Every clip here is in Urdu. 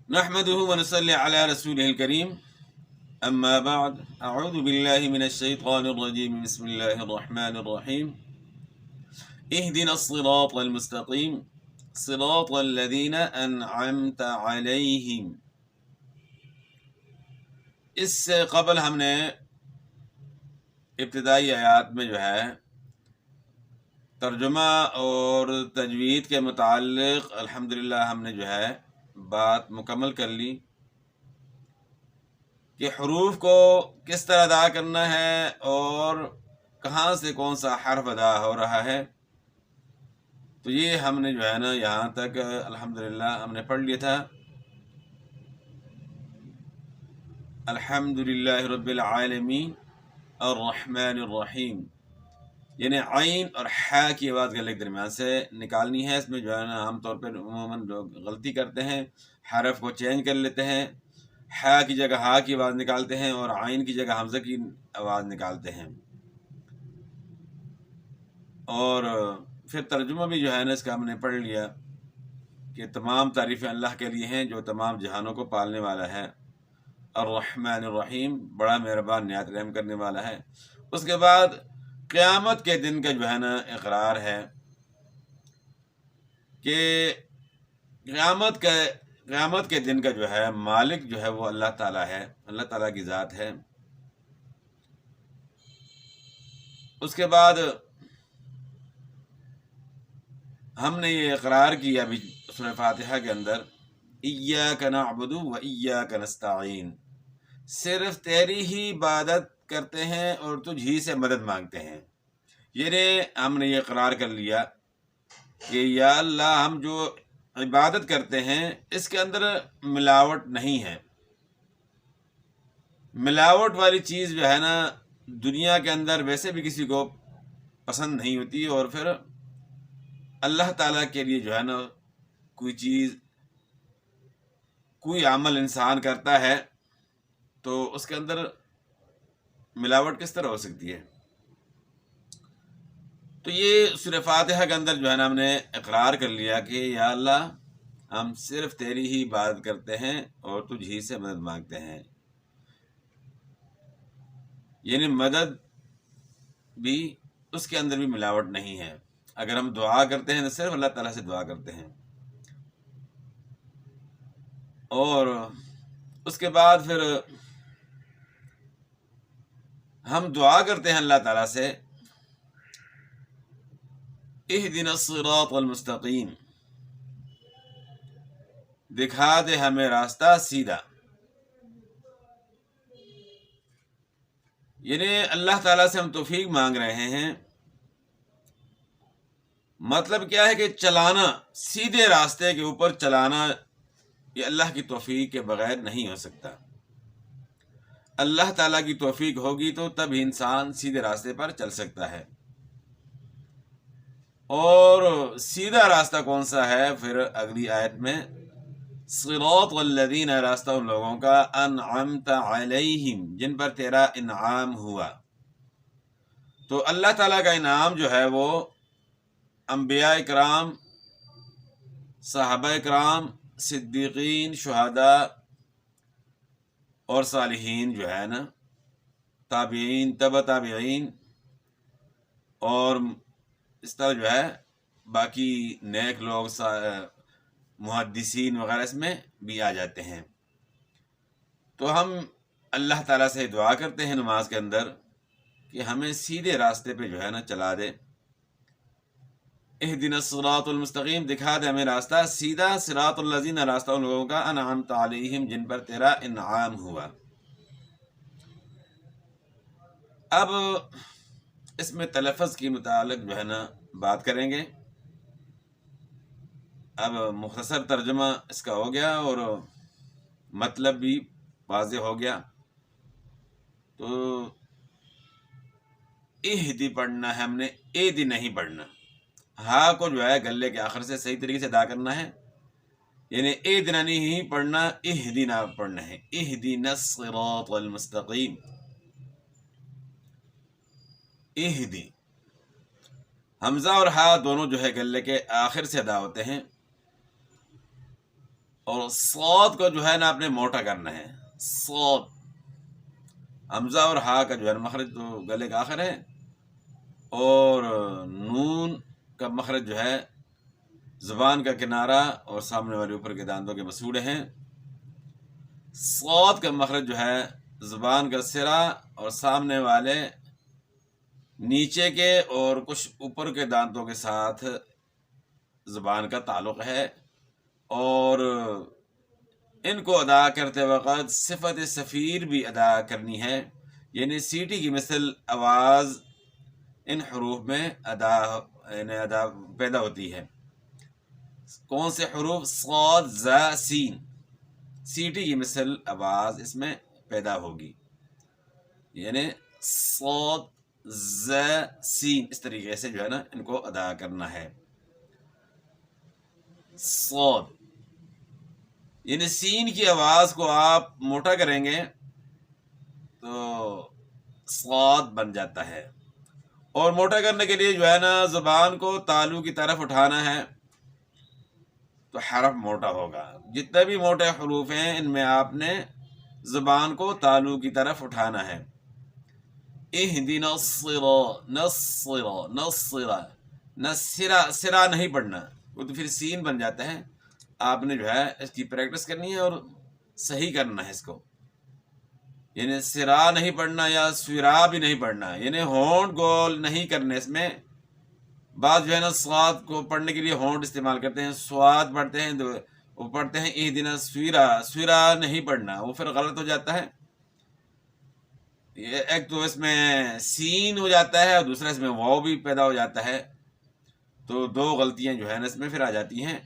نحمده ونصلي على رسوله الكريم أما بعد أعوذ بالله من الشيطان الرجيم بسم الله الرحمن الرحيم اهدنا الصراط المستقيم صراط الذين أنعمت عليهم۔ اس سے قبل ہم نے ابتدائی آیات میں جو ہے ترجمہ اور تجوید کے متعلق الحمدللہ ہم نے جو ہے بات مکمل کر لی کہ حروف کو کس طرح ادا کرنا ہے اور کہاں سے کون سا حرف ادا ہو رہا ہے۔ تو یہ ہم نے جو ہے نا یہاں تک الحمدللہ ہم نے پڑھ لیا تھا۔ الحمدللہ رب العالمین الرحمن الرحیم، یعنی عین اور حا کی آواز گلے کے درمیان سے نکالنی ہے۔ اس میں جو ہے نا عام طور پر عموماً لوگ غلطی کرتے ہیں، حرف کو چینج کر لیتے ہیں، حا کی جگہ ہا کی آواز نکالتے ہیں اور عین کی جگہ حمزہ کی آواز نکالتے ہیں۔ اور پھر ترجمہ بھی جو ہے نا اس کا ہم نے پڑھ لیا کہ تمام تعریفیں اللہ کے لیے ہیں جو تمام جہانوں کو پالنے والا ہے، الرحمن الرحیم، بڑا مہربان نہایت رحم کرنے والا ہے۔ اس کے بعد قیامت کے دن کا جو ہے نا اقرار ہے کہ قیامت کے دن کا جو ہے مالک جو ہے وہ اللہ تعالیٰ ہے، اللہ تعالیٰ کی ذات ہے۔ اس کے بعد ہم نے یہ اقرار کیا ابھی سورہ فاتحہ کے اندر، ایاک نعبد و ایاک نستعین، صرف تیری ہی عبادت کرتے ہیں اور تجھ ہی سے مدد مانگتے ہیں۔ یعنی ہم نے یہ اقرار کر لیا کہ یا اللہ ہم جو عبادت کرتے ہیں اس کے اندر ملاوٹ نہیں ہے۔ ملاوٹ والی چیز جو ہے نا دنیا کے اندر ویسے بھی کسی کو پسند نہیں ہوتی، اور پھر اللہ تعالیٰ کے لیے جو ہے نا کوئی چیز کوئی عمل انسان کرتا ہے تو اس کے اندر ملاوٹ کس طرح ہو سکتی ہے۔ تو یہ سورہ فاتحہ کے اندر جو ہے نا ہم نے اقرار کر لیا کہ یا اللہ ہم صرف تیری ہی عبادت کرتے ہیں اور تجھ ہی سے مدد مانگتے ہیں۔ یعنی مدد بھی اس کے اندر بھی ملاوٹ نہیں ہے۔ اگر ہم دعا کرتے ہیں تو صرف اللہ تعالیٰ سے دعا کرتے ہیں۔ اور اس کے بعد پھر ہم دعا کرتے ہیں اللہ تعالیٰ سے اہدنا الصراط المستقیم، دکھا دے ہمیں راستہ سیدھا۔ یعنی اللہ تعالیٰ سے ہم توفیق مانگ رہے ہیں۔ مطلب کیا ہے کہ چلانا، سیدھے راستے کے اوپر چلانا، یہ اللہ کی توفیق کے بغیر نہیں ہو سکتا۔ اللہ تعالیٰ کی توفیق ہوگی تو تب انسان سیدھے راستے پر چل سکتا ہے۔ اور سیدھا راستہ کون سا ہے؟ پھر اگلی آیت میں صراط والذین، راستہ ان لوگوں کا انعمت علیہم، جن پر تیرا انعام ہوا۔ تو اللہ تعالیٰ کا انعام جو ہے وہ انبیاء کرام، صحابہ کرام، صدیقین، شہداء اور صالحین جو ہے نا، تابعین، تبع تابعین، اور اس طرح جو ہے باقی نیک لوگ، محدثین وغیرہ اس میں بھی آ جاتے ہیں۔ تو ہم اللہ تعالیٰ سے دعا کرتے ہیں نماز کے اندر کہ ہمیں سیدھے راستے پہ جو ہے نا چلا دے۔ اہدنا الصراط المستقیم، دکھا دے ہمیں راستہ سیدھا، صراط الذین، راستہ ان لوگوں کا انعمت علیہم، جن پر تیرا انعام ہوا۔ اب اس میں تلفظ کی متعلق جو ہے نا بات کریں گے۔ اب مختصر ترجمہ اس کا ہو گیا اور مطلب بھی واضح ہو گیا۔ تو اہدی پڑھنا ہے ہم نے، ایدی نہیں پڑھنا۔ ہا کو جو ہے گلے کے آخر سے صحیح طریقے سے ادا کرنا ہے، یعنی ایدنا نہیں پڑھنا، اہدنا پڑھنا ہے، اہدنا الصراط المستقیم، اہدی۔ حمزہ اور ہا دونوں جو ہے گلے کے آخر سے ادا ہوتے ہیں، اور صاد کو جو ہے نا آپ نے موٹا کرنا ہے. صاد، حمزہ اور ہا کا جو ہے نا مخرج تو گلے کا آخر ہے، اور نون کا مخرج جو ہے زبان کا کنارہ اور سامنے والے اوپر کے دانتوں کے مسوڑے ہیں. صاد کا مخرج جو ہے زبان کا سرا اور سامنے والے نیچے کے اور کچھ اوپر کے دانتوں کے ساتھ زبان کا تعلق ہے، اور ان کو ادا کرتے وقت صفت صفیر بھی ادا کرنی ہے، یعنی سیٹی کی مثل آواز ان حروف میں ادا پیدا ہوتی ہے. کون سے حروف؟ صاد، ز، سین. سیٹی کی مثل آواز اس میں پیدا ہوگی، یعنی صاد، ز، سین، اس طریقے سے جو ہے نا ان کو ادا کرنا ہے. صاد، یعنی سین کی آواز کو آپ موٹا کریں گے تو صاد بن جاتا ہے، اور موٹا کرنے کے لیے جو ہے نا زبان کو تالو کی طرف اٹھانا ہے تو حرف موٹا ہوگا. جتنے بھی موٹے حروف ہیں ان میں آپ نے زبان کو تالو کی طرف اٹھانا ہے. اہدنا الصراط، نصرا، نصرا، نصرا، سرا نہیں پڑھنا، وہ تو پھر سین بن جاتا ہے. آپ نے جو ہے اس کی پریکٹس کرنی ہے اور صحیح کرنا ہے اس کو، یعنی سرا نہیں پڑھنا یا سورا بھی نہیں پڑھنا، یعنی ہونٹ گول نہیں کرنے. اس میں بعض جو ہے نا سواد کو پڑھنے کے لیے ہونٹ استعمال کرتے ہیں، سواد پڑھتے ہیں، وہ پڑھتے ہیں اہدنا سویرا، سویرا نہیں پڑھنا، وہ پھر غلط ہو جاتا ہے. ایک تو اس میں سین ہو جاتا ہے اور دوسرا اس میں واو بھی پیدا ہو جاتا ہے، تو دو غلطیاں جو ہے نا اس میں پھر آ جاتی ہیں.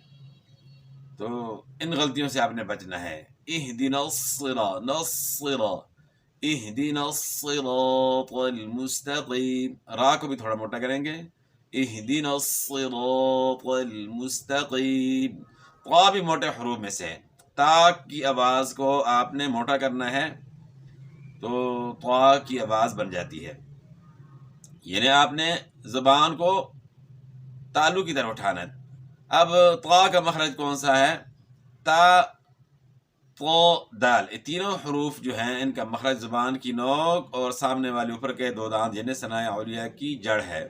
تو ان غلطیوں سے آپ نے بچنا ہے. اہدنا الصراط، نصرا، اہدنا الصراط المستقیم. را کو بھی تھوڑا موٹا کریں گے، اہدنا الصراط المستقیم. طا بھی موٹے حروف میں سے ہے، تا کی آواز کو آپ نے موٹا کرنا ہے تو طا کی آواز بن جاتی ہے، یعنی آپ نے زبان کو تالو کی طرف اٹھانا ہے. اب طا کا مخرج کون سا ہے؟ تا، تو، دال. یہ تینوں حروف جو ہیں ان کا مخرج زبان کی نوک اور سامنے والے اوپر کے دو دانت یعنی ثناء علیہ کی جڑ ہے.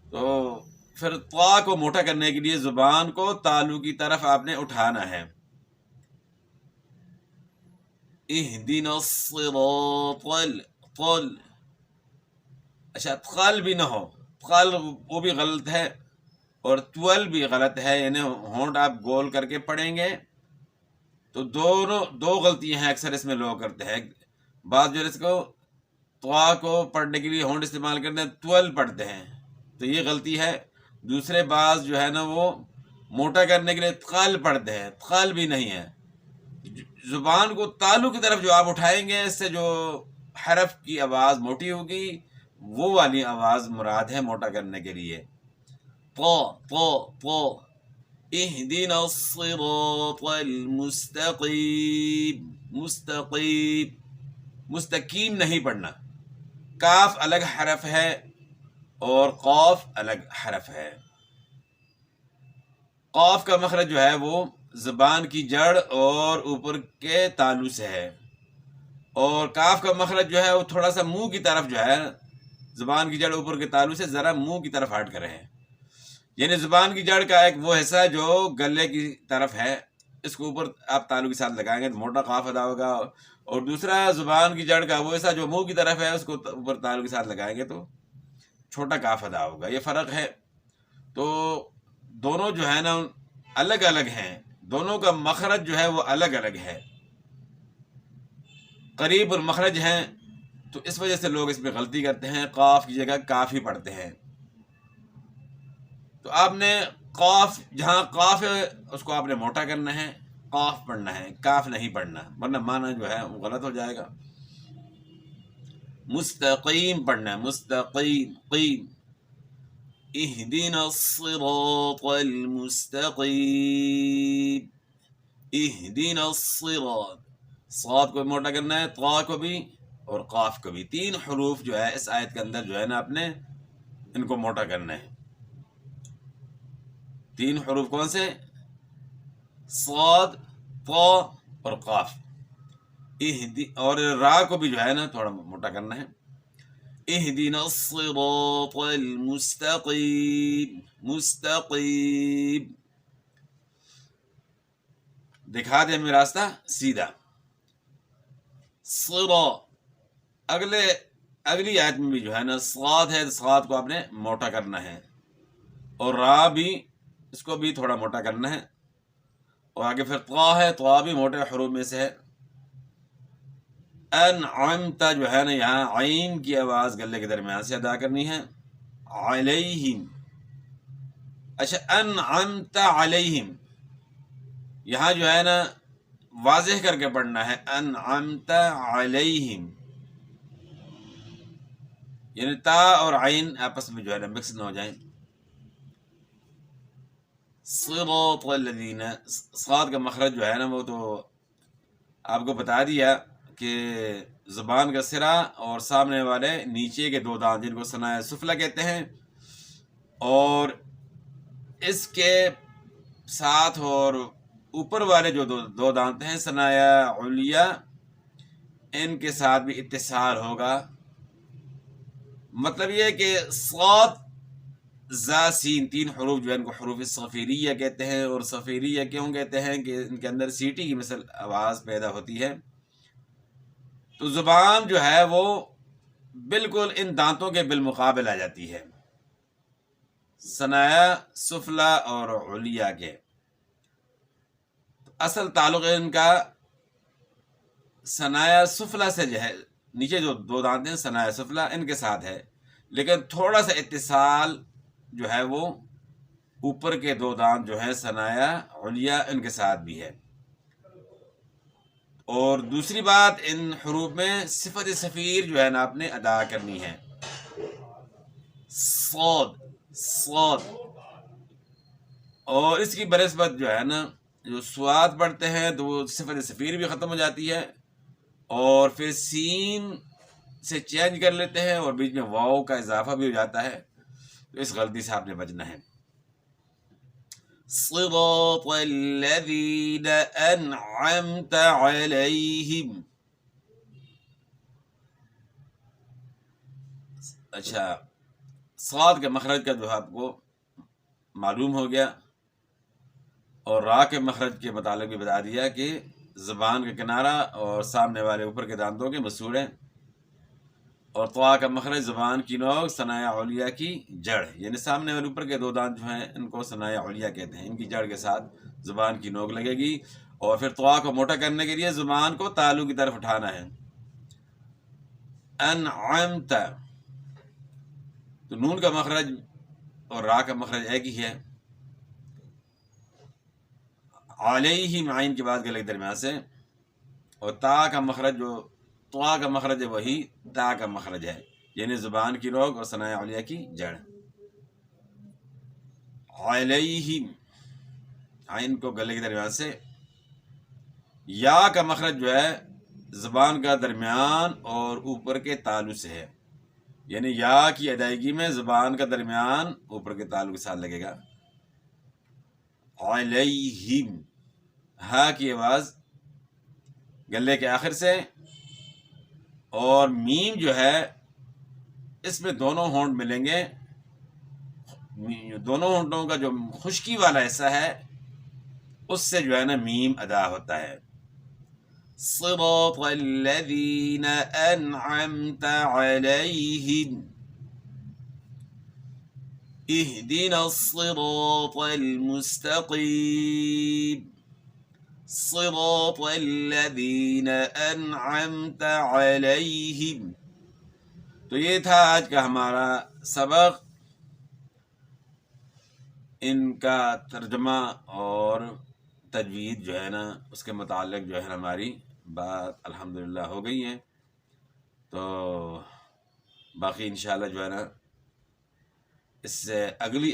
تو پھر طا کو موٹا کرنے کے لیے زبان کو تالو کی طرف آپ نے اٹھانا ہے. اہدنا الصراط طل. اچھا، قل بھی نہ ہو، قل وہ بھی غلط ہے، اور طول بھی غلط ہے، یعنی ہونٹ آپ گول کر کے پڑھیں گے تو دو غلطیاں ہیں اکثر اس میں لوگ کرتے ہیں. بعض جو اس کو طا کو پڑھنے کے لیے ہونٹ استعمال کرتے ہیں، طول پڑھتے ہیں، تو یہ غلطی ہے. دوسرے بعض جو ہے نا وہ موٹا کرنے کے لیے قل پڑھتے ہیں، قل بھی نہیں ہے. زبان کو تالو کی طرف جو آپ اٹھائیں گے اس سے جو حرف کی آواز موٹی ہوگی وہ والی آواز مراد ہے موٹا کرنے کے لیے. طا، طا، طا. اہدنا الصراط المستقیم، مستقیم، مستقیم نہیں پڑھنا. کاف الگ حرف ہے اور قاف الگ حرف ہے. قاف کا مخرج جو ہے وہ زبان کی جڑ اور اوپر کے تالو سے ہے، اور کاف کا مخرج جو ہے وہ تھوڑا سا منہ کی طرف جو ہے، زبان کی جڑ اوپر کے تالو سے ذرا منہ کی طرف ہٹ کر ہے، یعنی زبان کی جڑ کا ایک وہ حصہ جو گلے کی طرف ہے، اس کو اوپر آپ تالو کے ساتھ لگائیں گے تو موٹا قاف ادا ہوگا، اور دوسرا زبان کی جڑ کا وہ حصہ جو منہ کی طرف ہے اس کو اوپر تالو کے ساتھ لگائیں گے تو چھوٹا قاف ادا ہوگا. یہ فرق ہے. تو دونوں جو ہے نا الگ الگ ہیں، دونوں کا مخرج جو ہے وہ الگ الگ ہے، قریب المخرج ہیں، تو اس وجہ سے لوگ اس میں غلطی کرتے ہیں، قاف کی جگہ کاف ہی پڑھتے ہیں. تو آپ نے قاف، جہاں قاف ہے اس کو آپ نے موٹا کرنا ہے، قاف پڑھنا ہے، کاف نہیں پڑھنا، ورنہ معنی جو ہے وہ غلط ہو جائے گا. مستقیم پڑھنا ہے، مستقیم، قیم. اہدنا الصراط المستقیم، اہدنا الصراط. صاد کو موٹا کرنا ہے، طا کو بھی اور قاف کو بھی. تین حروف جو ہے اس آیت کے اندر جو ہے نا آپ نے ان کو موٹا کرنا ہے. تین حروف کون سے؟ صاد، طا اور قاف، اور را کو بھی جو ہے نا تھوڑا موٹا کرنا ہے. اہدنا الصراط المستقیم، مستقیم، دکھا دے ہمیں راستہ سیدھا. صرا، اگلی آیت میں بھی جو ہے نا صاد ہے، صاد کو آپ نے موٹا کرنا ہے، اور را بھی اس کو بھی تھوڑا موٹا کرنا ہے، اور آگے پھر طا ہے، طا بھی موٹے حروف میں سے ہے. انعمت جو ہے نا یہاں عین کی آواز گلے کے درمیان سے ادا کرنی ہے. علیہم، اچھا انعمت علیہم، یہاں جو ہے نا واضح کر کے پڑھنا ہے انعمت علیہم، یعنی تا اور عین آپس میں جو ہے نا مکس نہ ہو جائیں. صراط الذین، صاد کا مخرج جو ہے نا وہ تو آپ کو بتا دیا کہ زبان کا سرا اور سامنے والے نیچے کے دو دانت جن کو ثنایا سفلا کہتے ہیں، اور اس کے ساتھ اور اوپر والے جو دو دانت ہیں ثنایا علیا، ان کے ساتھ بھی اتصال ہوگا. مطلب یہ کہ صاد زا سین تین حروف جو ہے ان کو حروف صفیریہ کہتے ہیں. اور صفیریہ کیوں کہتے ہیں کہ ان کے اندر سیٹی کی مثل آواز پیدا ہوتی ہے. تو زبان جو ہے وہ بالکل ان دانتوں کے بالمقابل آ جاتی ہے، ثنایا سفلا اور علیا کے. اصل تعلق ان کا ثنایا سفلا سے جو ہے، نیچے جو دو دانت ہیں ثنایا سفلا ان کے ساتھ ہے، لیکن تھوڑا سا اتصال جو ہے وہ اوپر کے دو دانت جو ہے ثنایا علیا ان کے ساتھ بھی ہے. اور دوسری بات ان حروف میں صفت صفیر جو ہے نا آپ نے ادا کرنی ہے. صاد، صاد، اور اس کی بنسبت جو ہے نا جو سواد پڑھتے ہیں تو وہ صفت صفیر بھی ختم ہو جاتی ہے، اور پھر سین سے چینج کر لیتے ہیں اور بیچ میں واو کا اضافہ بھی ہو جاتا ہے. تو اس غلطی سے آپ نے بچنا ہے. صراط الذین انعمت علیہم. اچھا، صاد کے مخرج کا جو آپ کو معلوم ہو گیا، اور را کے مخرج کے متعلق بھی بتا دیا کہ زبان کا کنارہ اور سامنے والے اوپر کے دانتوں کے مسوڑے، اور طا کا مخرج زبان کی نوک ثنایا علیا کی جڑ، یعنی سامنے والے اوپر کے دو دانت جو ہیں ان کو ثنایا علیا کہتے ہیں، ان کی جڑ کے ساتھ زبان کی نوک لگے گی. اور پھر طا کو موٹا کرنے کے لیے زبان کو تالو کی طرف اٹھانا ہے. انعمت، تو نون کا مخرج اور را کا مخرج ایک ہی ہے. علیہم عین کے بعد گلے کے درمیان سے، اور تا کا مخرج جو طا کا مخرج ہے وہی تا کا مخرج ہے، یعنی زبان کی نوک اور ثنایا علیا کی جڑ. علیہم عین کو گلے کے درمیان سے. یا کا مخرج جو ہے زبان کا درمیان اور اوپر کے تالو سے ہے، یعنی یا کی ادائیگی میں زبان کا درمیان اوپر کے تالو کے ساتھ لگے گا. علیہم، ہا کی آواز گلے کے آخر سے، اور میم جو ہے اس میں دونوں ہونٹ ملیں گے، دونوں ہونٹوں کا جو خشکی والا حصہ ہے اس سے جو ہے نا میم ادا ہوتا ہے. صراط الذین انعمت علیہم اہدنا الصراط المستقیم صراط الذین انعمت علیہم. تو یہ تھا آج کا ہمارا سبق. ان کا ترجمہ اور تجوید جو ہے نا اس کے متعلق جو ہے ہماری بات الحمدللہ ہو گئی ہے. تو باقی انشاءاللہ جو ہے نا اس سے اگلی